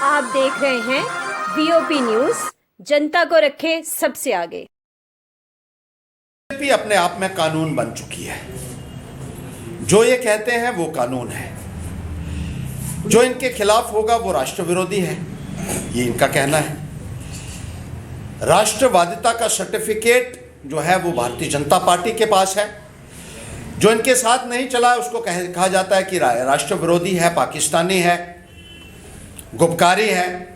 आप देख रहे हैं वीओपी न्यूज, जनता को रखे सबसे आगे। बीजेपी अपने आप में कानून बन चुकी है। जो ये कहते हैं वो कानून है, जो इनके खिलाफ होगा वो राष्ट्र विरोधी है, ये इनका कहना है। राष्ट्रवादिता का सर्टिफिकेट जो है वो भारतीय जनता पार्टी के पास है। जो इनके साथ नहीं चला है उसको कहा जाता है कि राष्ट्र विरोधी है, पाकिस्तानी है, गुपकारी है।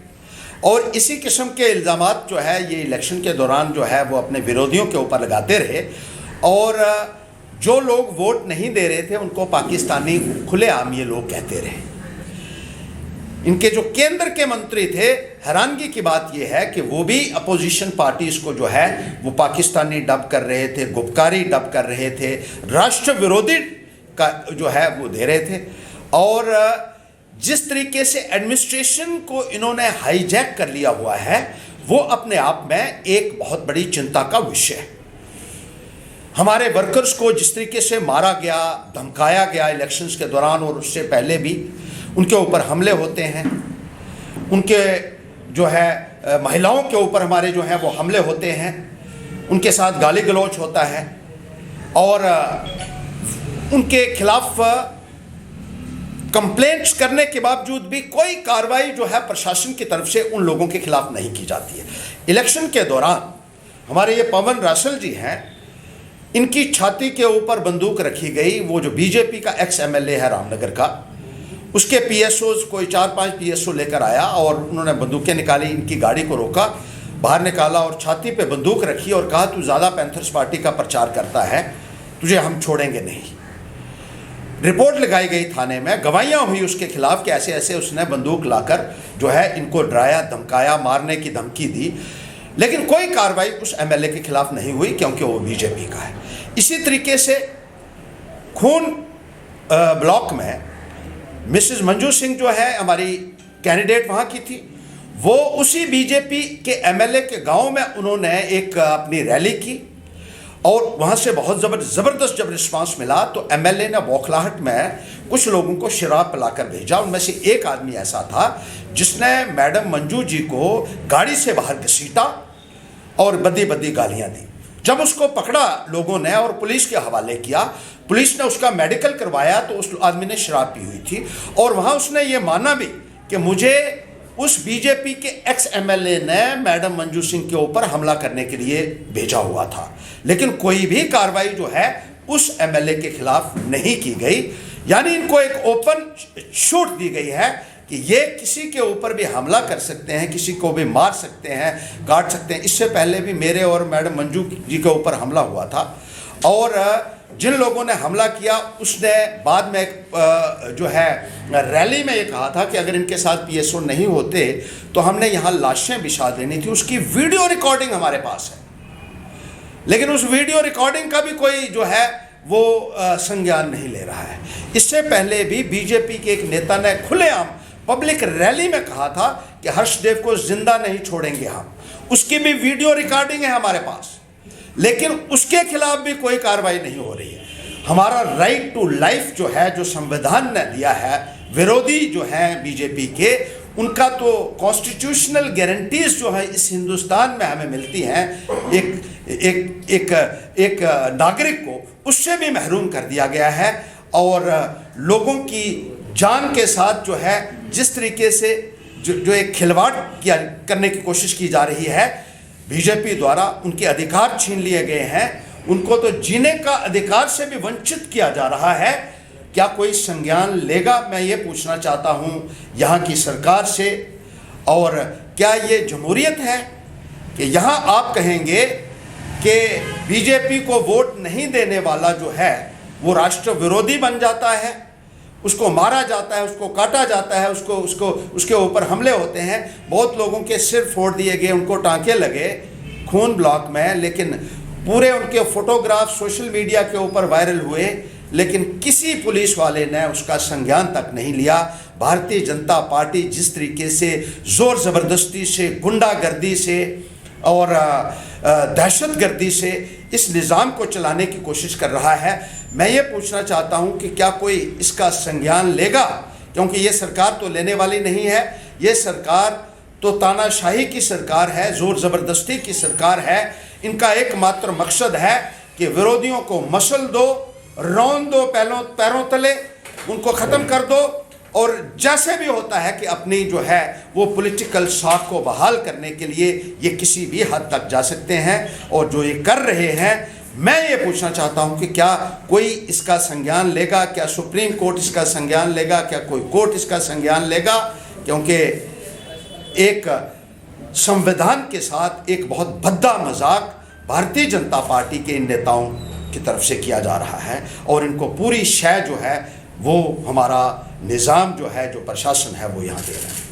और इसी किस्म के इल्ज़ामात जो है ये इलेक्शन के दौरान जो है वो अपने विरोधियों के ऊपर लगाते रहे। और जो लोग वोट नहीं दे रहे थे उनको पाकिस्तानी खुलेआम ये लोग कहते रहे। इनके जो केंद्र के मंत्री थे, हैरानगी की बात यह है कि वो भी अपोजिशन पार्टीज को जो है वो पाकिस्तानी डब कर रहे थे, गुपकारी डब कर रहे थे, राष्ट्र विरोधी का जो है वो दे रहे थे। और जिस तरीके से एडमिनिस्ट्रेशन को इन्होंने हाईजैक कर लिया हुआ है वो अपने आप में एक बहुत बड़ी चिंता का विषय है। हमारे वर्कर्स को जिस तरीके से मारा गया, धमकाया गया इलेक्शंस के दौरान और उससे पहले भी उनके ऊपर हमले होते हैं, उनके जो है महिलाओं के ऊपर हमारे जो हैं वो हमले होते हैं, उनके साथ गाली गलौज होता है और उनके खिलाफ कंप्लेंट्स करने के बावजूद भी कोई कार्रवाई जो है प्रशासन की तरफ से उन लोगों के खिलाफ नहीं की जाती है। इलेक्शन के दौरान हमारे ये पवन रासल जी हैं, इनकी छाती के ऊपर बंदूक रखी गई। वो जो बीजेपी का एक्स एमएलए है रामनगर का, उसके पीएसओ कोई 4-5 पीएसओ लेकर आया और उन्होंने बंदूकें निकाली, इनकी गाड़ी को रोका, बाहर निकाला और छाती पे बंदूक रखी और कहा तू ज़्यादा पैंथर्स पार्टी का प्रचार करता है, तुझे हम छोड़ेंगे नहीं। रिपोर्ट लगाई गई थाने में, गवाहियाँ हुई उसके खिलाफ कि ऐसे ऐसे उसने बंदूक लाकर जो है इनको डराया, धमकाया, मारने की धमकी दी। लेकिन कोई कार्रवाई उस एमएलए के खिलाफ नहीं हुई क्योंकि वो बीजेपी का है। इसी तरीके से खून ब्लॉक में मिसेस मंजू सिंह जो है हमारी कैंडिडेट वहाँ की थी, वो उसी बीजेपी के एमएलए के गांव में उन्होंने एक अपनी रैली की और वहाँ से बहुत ज़बरदस्त जब रिस्पांस मिला तो एमएलए ने बौखलाहट में कुछ लोगों को शराब पिलाकर भेजा। उनमें से एक आदमी ऐसा था जिसने मैडम मंजू जी को गाड़ी से बाहर घसीटा और बदी बदी गालियाँ दी। जब उसको पकड़ा लोगों ने और पुलिस के हवाले किया, पुलिस ने उसका मेडिकल करवाया तो उस आदमी ने शराब पी हुई थी और वहाँ उसने ये माना भी कि मुझे उस बीजेपी के एक्स एमएलए ने मैडम मंजू सिंह के ऊपर हमला करने के लिए भेजा हुआ था। लेकिन कोई भी कार्रवाई जो है उस एमएलए के खिलाफ नहीं की गई। यानी इनको एक ओपन छूट दी गई है कि ये किसी के ऊपर भी हमला कर सकते हैं, किसी को भी मार सकते हैं, काट सकते हैं। इससे पहले भी मेरे और मैडम मंजू जी के ऊपर हमला हुआ था और जिन लोगों ने हमला किया उसने बाद में जो है रैली में ये कहा था कि अगर इनके साथ पीएसओ नहीं होते तो हमने यहाँ लाशें बिछा देनी थी। उसकी वीडियो रिकॉर्डिंग हमारे पास है, लेकिन उस वीडियो रिकॉर्डिंग का भी कोई जो है वो संज्ञान नहीं ले रहा है। इससे पहले भी बीजेपी के एक नेता ने खुलेआम पब्लिक रैली में कहा था कि हर्षदेव को जिंदा नहीं छोड़ेंगे हम, उसकी भी वीडियो रिकॉर्डिंग है हमारे पास, लेकिन उसके खिलाफ भी कोई कार्रवाई नहीं हो रही है। हमारा राइट टू लाइफ जो है, जो संविधान ने दिया है, विरोधी जो हैं बीजेपी के, उनका तो कॉन्स्टिट्यूशनल गारंटीज जो है इस हिंदुस्तान में हमें मिलती हैं, एक नागरिक को उससे भी महरूम कर दिया गया है। और लोगों की जान के साथ जो है जिस तरीके से जो एक खिलवाड़ करने की कोशिश की जा रही है बीजेपी द्वारा, उनके अधिकार छीन लिए गए हैं, उनको तो जीने का अधिकार से भी वंचित किया जा रहा है। क्या कोई संज्ञान लेगा, मैं ये पूछना चाहता हूँ यहाँ की सरकार से। और क्या ये जमहूरियत है कि यहाँ आप कहेंगे कि बीजेपी को वोट नहीं देने वाला जो है वो राष्ट्र विरोधी बन जाता है, उसको मारा जाता है, उसको काटा जाता है, उसके ऊपर हमले होते हैं, बहुत लोगों के सिर फोड़ दिए गए, उनको टांके लगे खून ब्लॉक में, लेकिन पूरे उनके फोटोग्राफ सोशल मीडिया के ऊपर वायरल हुए, लेकिन किसी पुलिस वाले ने उसका संज्ञान तक नहीं लिया। भारतीय जनता पार्टी जिस तरीके से ज़ोर ज़बरदस्ती से, गुंडागर्दी से और दहशतगर्दी से इस निज़ाम को चलाने की कोशिश कर रहा है, मैं ये पूछना चाहता हूँ कि क्या कोई इसका संज्ञान लेगा क्योंकि ये सरकार तो लेने वाली नहीं है। ये सरकार तो तानाशाही की सरकार है, ज़ोर ज़बरदस्ती की सरकार है। इनका एकमात्र मकसद है कि विरोधियों को मसल दो, रौंद दो पैरों तले, उनको ख़त्म कर दो, और जैसे भी होता है कि अपनी जो है वो पॉलिटिकल साख को बहाल करने के लिए ये किसी भी हद तक जा सकते हैं। और जो ये कर रहे हैं, मैं ये पूछना चाहता हूं कि क्या कोई इसका संज्ञान लेगा? क्या सुप्रीम कोर्ट इसका संज्ञान लेगा? क्या कोई कोर्ट इसका संज्ञान लेगा? क्योंकि एक संविधान के साथ एक बहुत भद्दा मजाक भारतीय जनता पार्टी के इन नेताओं की तरफ से किया जा रहा है, और इनको पूरी शय जो है वो हमारा निज़ाम जो है, जो प्रशासन है, वो यहाँ दे रहा है।